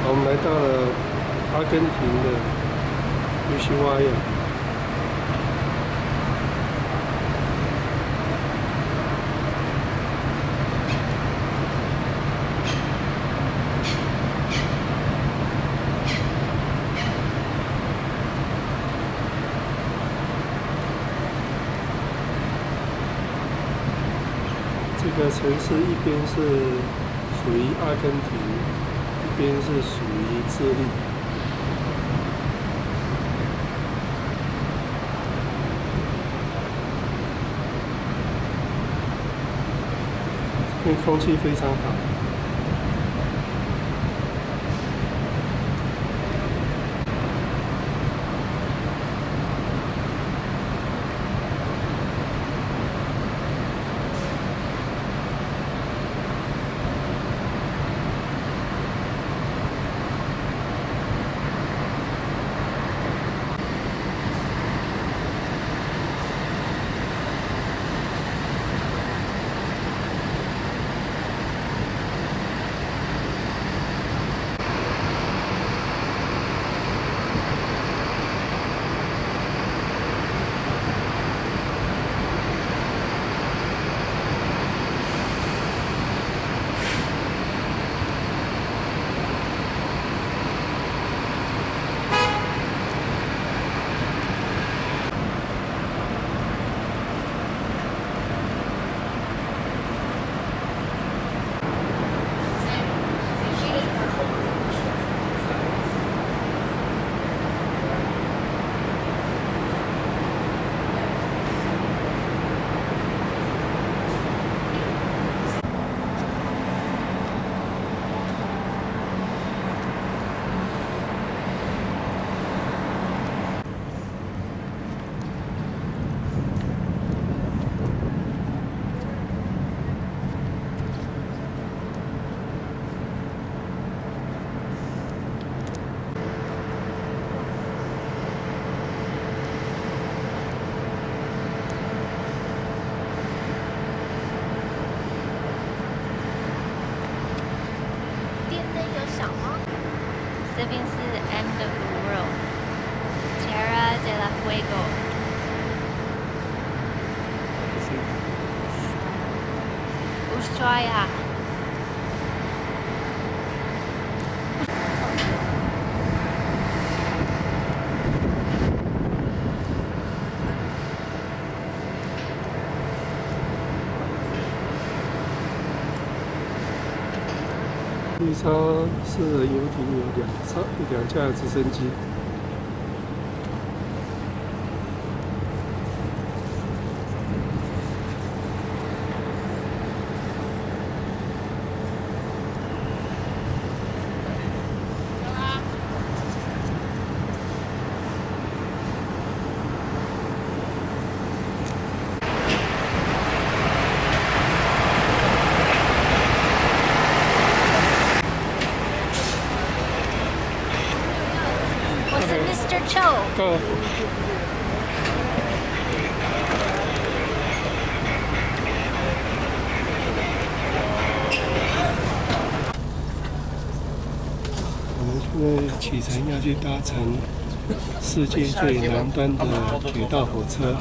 我们来到了阿根廷的Ushuaia。这个城市一边是属于阿根廷，一边是属于智利。这边空气非常好。这边是 End of the World Tierra de la Fuego Ushuaia绿超私人游艇有两架直升机。Mr. Cho. Go. 我们现在启程要去搭乘世界最南端的铁道火车。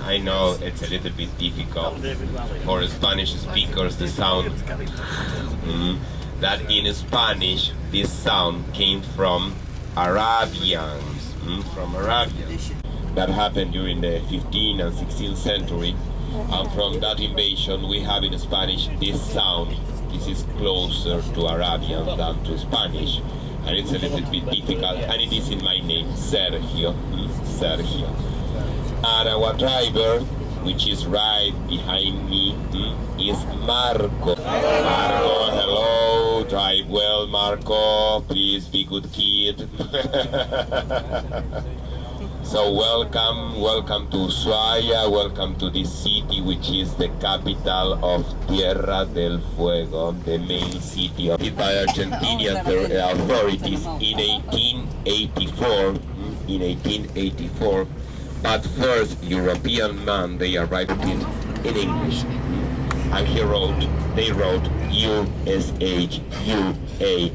I know it's a little bit difficult for Spanish speakers, the sound. That in Spanish, this sound came from Arabians, from Arabians. That happened during the 15th and 16th century. And from that invasion, we have in Spanish this sound. This is closer to Arabian than to Spanish. And it's a little bit difficult. And it is in my name, Sergio. Sergio. And our driver, which is right behind me, is Marco. Marco, hello. Drive well, Marco. Please be good kid. So welcome to Ushuaia, welcome to this city which is the capital of Tierra del Fuego, the main city of by Argentinian authorities in 1884. In 1884, but first European man, they arrived in English, and they wrote USH, UA.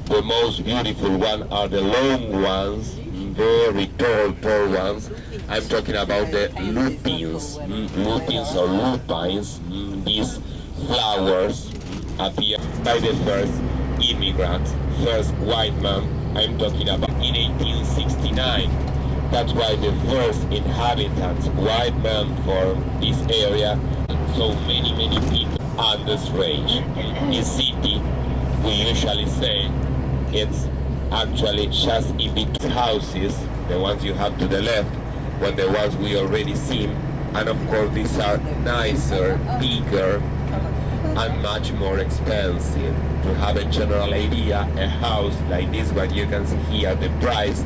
The most beautiful one are the long ones, very tall ones. I'm talking about the lupines, lupines or lupines. These flowers appear by the first immigrants, first white man. I'm talking about in 1869. That's why the first inhabitants, white men, for this area. So many people on this range. This city, we usually say, it's actually just in between houses, the ones you have to the left, when the ones we already seen, and of course these are nicer, bigger, and much more expensive. To have a general idea, a house like this one you can see here, the price,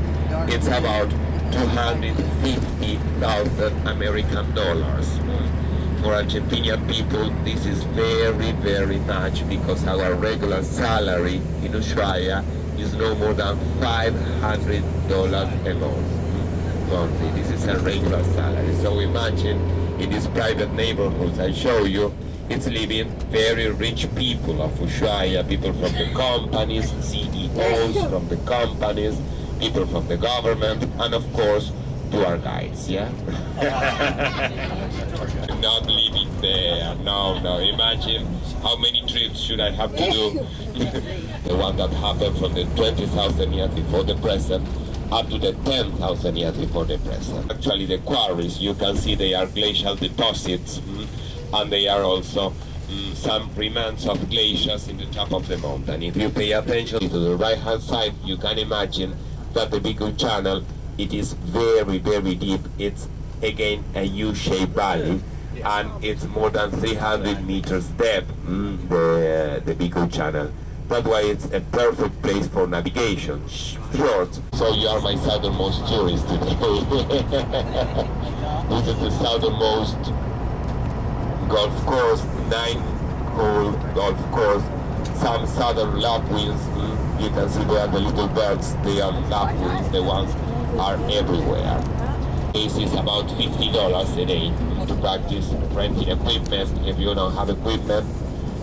it's about 250,000 American dollars. For Argentinian people, this is very much, because our regular salary in Ushuaia is no more than $500 a month. Monthly. This is a regular salary. So imagine in these private neighborhoods I show you, it's living very rich people of Ushuaia, people from the companies, CEOs from the companies, people from the government, and of course, tour guides, yeah? Not living there, no. Imagine how many trips should I have to do? The one that happened from the 20,000 years before the present up to the 10,000 years before the present. Actually, the quarries, you can see they are glacial deposits, and they are also some remnants of glaciers in the top of the mountain. If you pay attention to the right-hand side, you can imagine that the Fuego channel, it is very deep. It's again a U-shaped valley, and it's more than 300 meters depth, the Fuego channel. That's why it's a perfect place for navigation. Short. So you are my southernmost tourist today. This is the southernmost golf course, 9-hole golf course. Some southern lapwings, you can see there the little birds, they are lapwings, the ones are everywhere. This is about $50 a day to practice renting equipment. If you don't have equipment,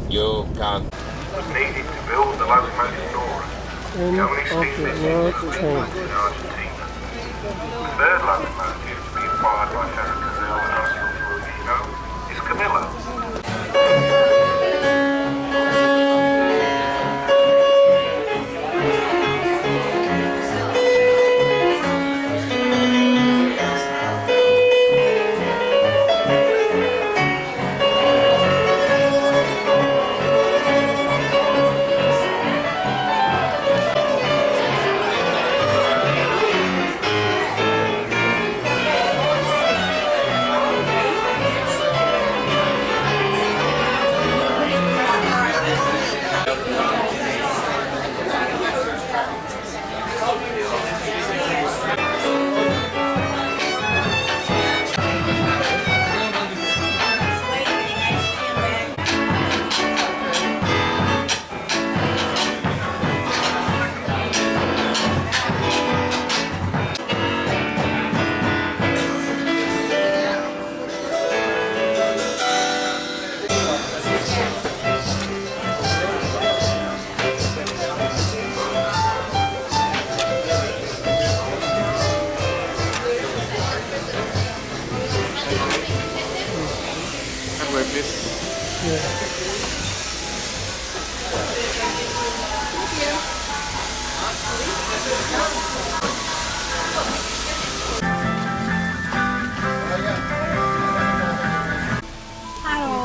you can. Was needed to build the locomotive Tierra, the only steam business in Argentina. The third locomotive to be acquired by Ferrocarril and Fuego is Camilla.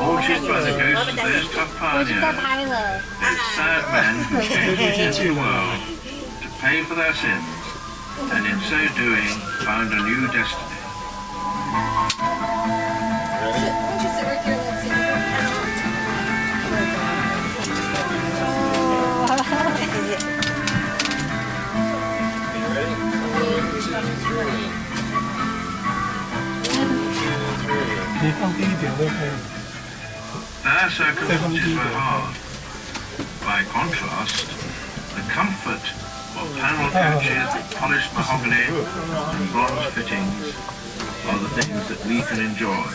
Orchard by the Ghost first top pioneer. It's sad men who changed the world to pay for their sins, and in so doing found a new destiny. circumstances were hard. By contrast, the comfort of panel couches with polished mahogany and bronze fittings are the things that we can enjoy.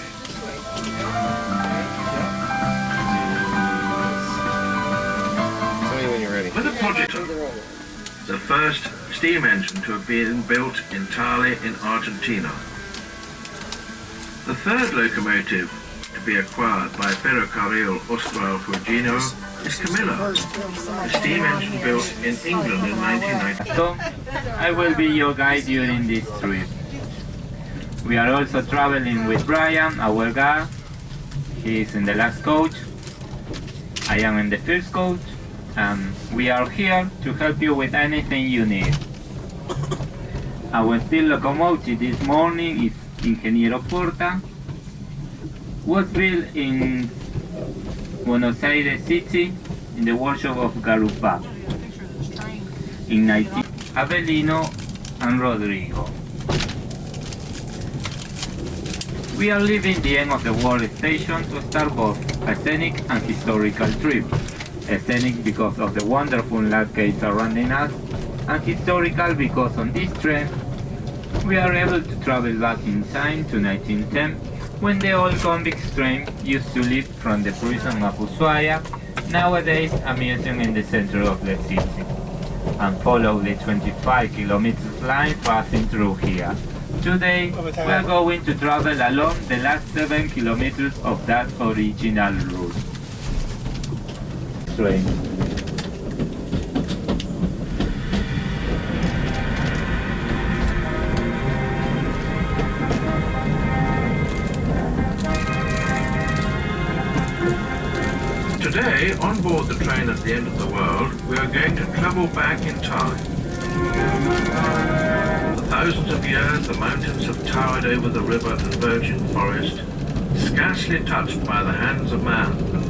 Tell me when you're ready. With a project, the first steam engine to have been built entirely in Argentina. The third locomotive to be acquired by Ferrocarril Austral Fueguino is Camilla, a steam engine built in England in 1990. So, I will be your guide during this trip. We are also traveling with Brian, our guide. He is in the last coach. I am in the first coach. And we are here to help you with anything you need. Our steel locomotive this morning is Ingeniero Porta. Was built in Buenos Aires City in the workshop of Garupa in 19 Avelino and Rodrigo. We are leaving the end of the world station to start both a scenic and historical trip. Scenic because of the wonderful landscape surrounding us, and historical because on this train we are able to travel back in time to 1910, when the old convict train used to leave from the prison of Ushuaia, nowadays a museum in the center of the city, and follow the 25 kilometers line passing through here. Today we are going to travel along the last 7 kilometers of that original route. Train. Today, on board the train at the end of the world, we are going to travel back in time. For thousands of years, the mountains have towered over the river and virgin forest, scarcely touched by the hands of man.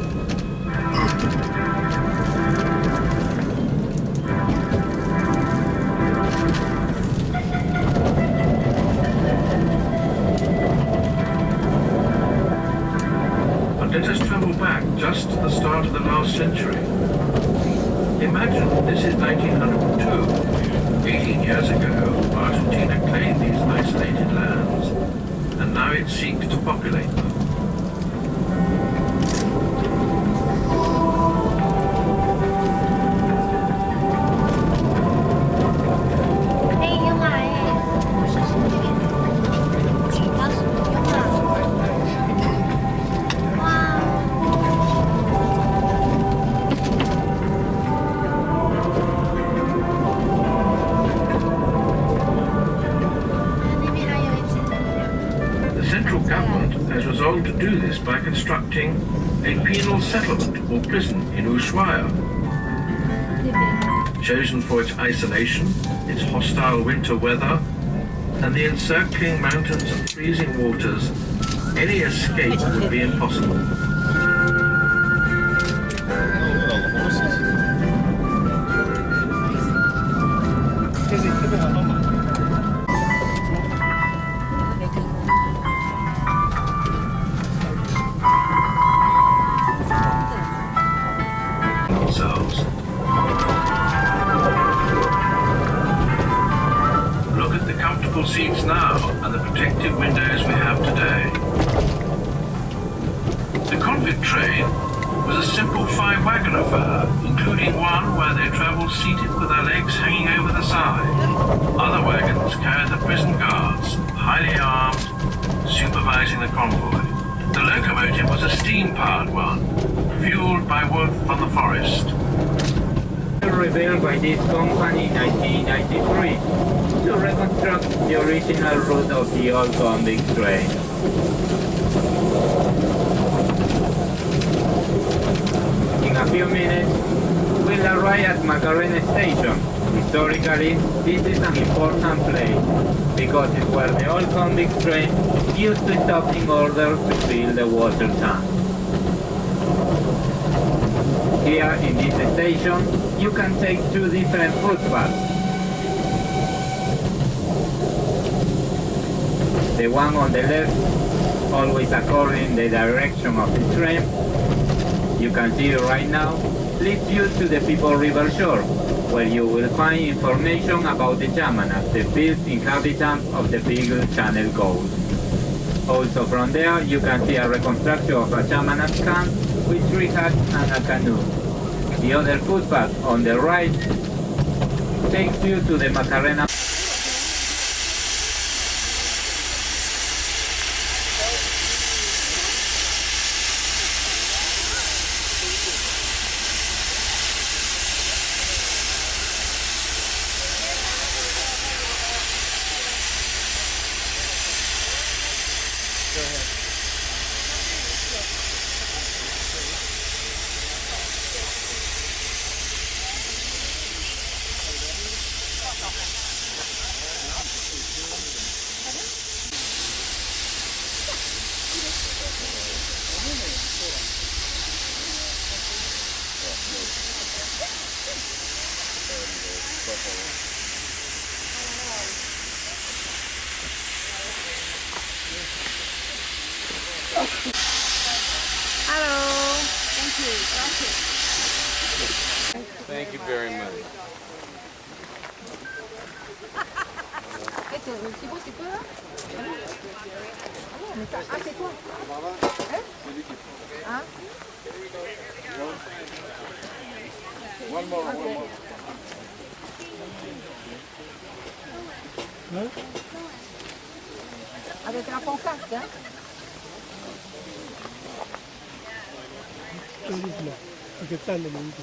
Let us travel back just to the start of the last century. Imagine this is 1902. 18 years ago, Argentina claimed these isolated lands, and now it seeks to populate them. To do this by constructing a penal settlement or prison in Ushuaia. Chosen for its isolation, its hostile winter weather, and the encircling mountains and freezing waters, any escape would be impossible. Look at the comfortable seats now and the protective windows we have today. The convict train was a simple 5-wagon affair, including one where they travelled seated with their legs hanging over the side. Other wagons carried the prison guards, highly armed, supervising the convoy. The locomotive was a steam-powered one, fueled by wood from the forest. Rebuilt by this company in 1993 to reconstruct the original route of the old convict train. In a few minutes, we'll arrive at Macarena Station. Historically, this is an important place because it's where the old convict train used to stop in order to fill the water tank. Here in this station, you can take 2 different footpaths. The one on the left, always according the direction of the train, you can see right now leads you to the People River shore, where you will find information about the Yamanas, the first inhabitants of the Beagle Channel Coast. Also from there, you can see a reconstruction of a Yamanas camp with 3 huts and a canoe. The other footpath on the right takes you to the Macarena. Hello. Thank you. Thank you very much. One more. Avec la pancarte, hein?这是什么？一个站的名字。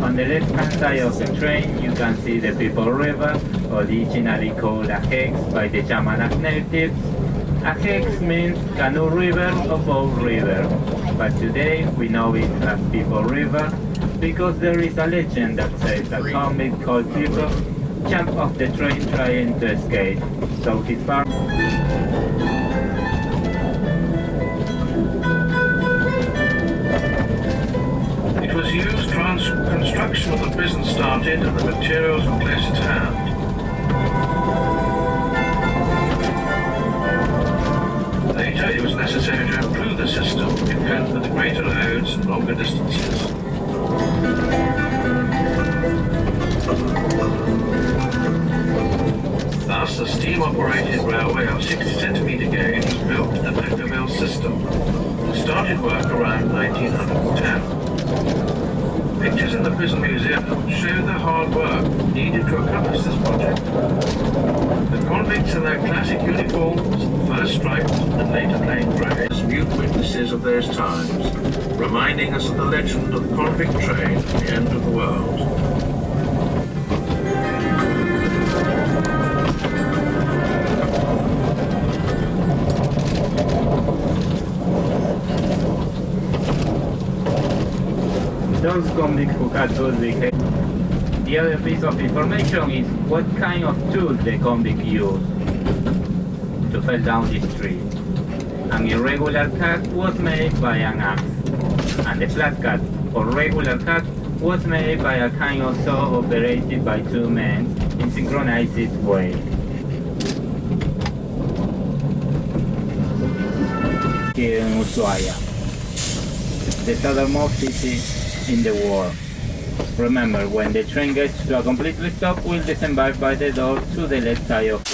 On the left-hand side of the train, you can see the People River, originally called a hex by the Yamanas natives. A hex means canoe river or boat river, but today we know it as People River because there is a legend that says a convict called Fuego jumped off the train trying to escape, so his parents It was used once construction of the prison started and the materials were close at hand. Later, it was necessary to improve the system to cope with greater loads and longer distances. Thus, the steam-operated railway of 60-centimetre gauge was built in the Nat'l system and started work around 1910. Pictures in the prison museum show the hard work needed to accomplish this project. The convicts in their classic uniforms, first striped and later plain grey, as mute witnesses of those times, reminding us of the legend of the convict train at the end of the world. those convicts who had those big heads. The other piece of information is what kind of tools the convict used to fell down this tree. An irregular cut was made by an axe, and the flat cut or regular cut was made by a kind of saw operated by two men in synchronized way. Here in Ushuaia, the southernmost city in the world. Remember, when the train gets to a completely stop, we'll disembark by the door to the left side of it.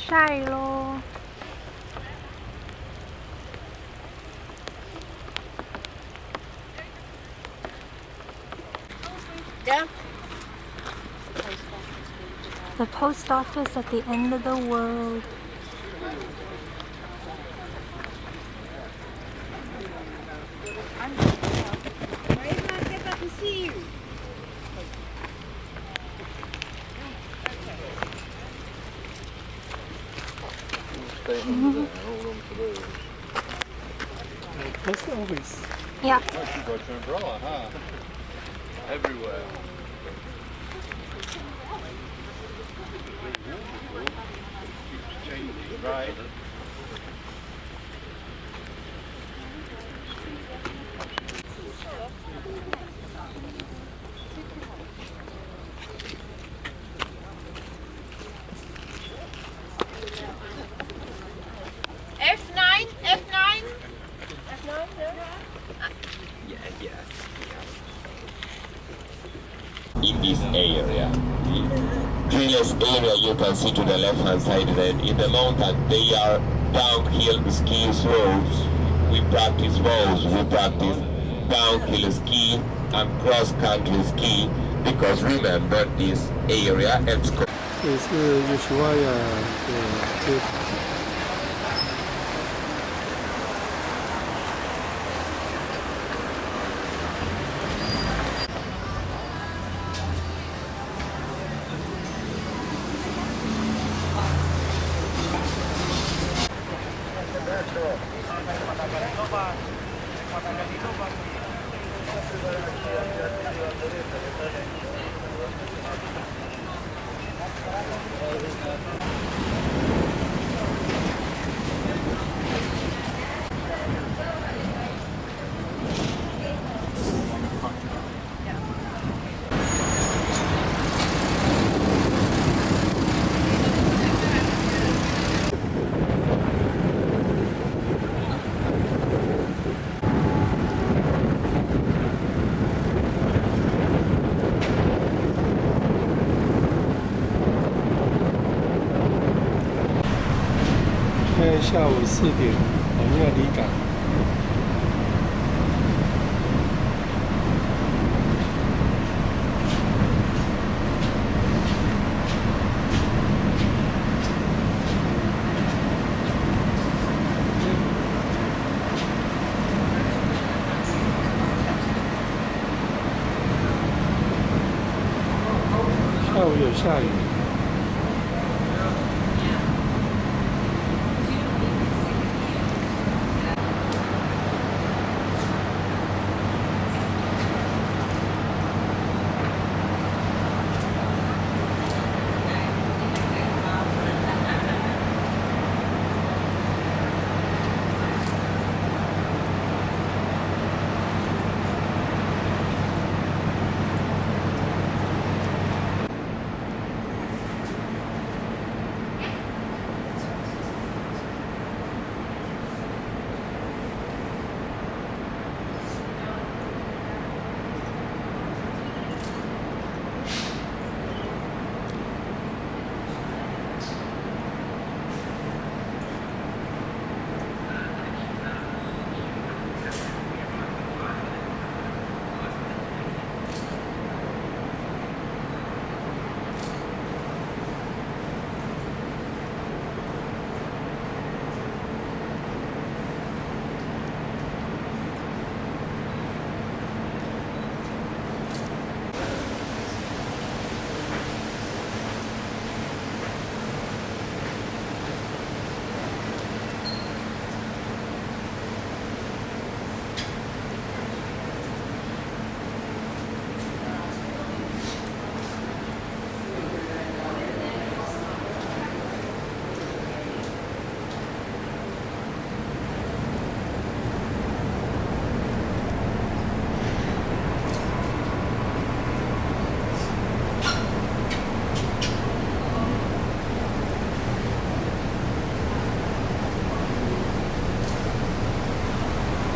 ใช่โล Yeah. The post office at the end of the world. Post office. Yeah. You got your umbrella, huh? Everywhere. Keeps changing, right? F9, F9. In this area. Treeless area you can see to the left hand side then in the mountain they are downhill ski roads. We practice those, we practice downhill ski and cross country ski because remember this area and 也是 Ushuaia 的现在下午4点，我们要离港。下午有下雨。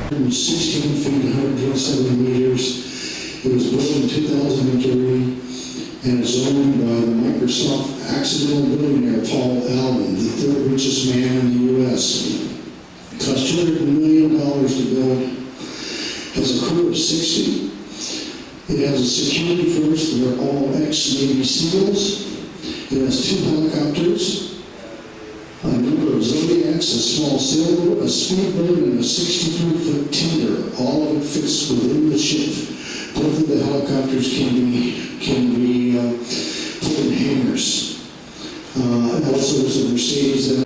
16 feet, 127 meters. It was built in 2003 and is owned by the Microsoft accidental billionaire Paul Allen, the third richest man in the U.S. It cost $200 million to build. Has a crew of 60. It has a security force that are all ex-Navy SEALs. It has 2 helicopters, a number of Zodiacs, a small sailboat, a speedboat, and a 63-foot tender. All of it fits within the ship. Both of the helicopters can be put in hangars. And also there's a Mercedes.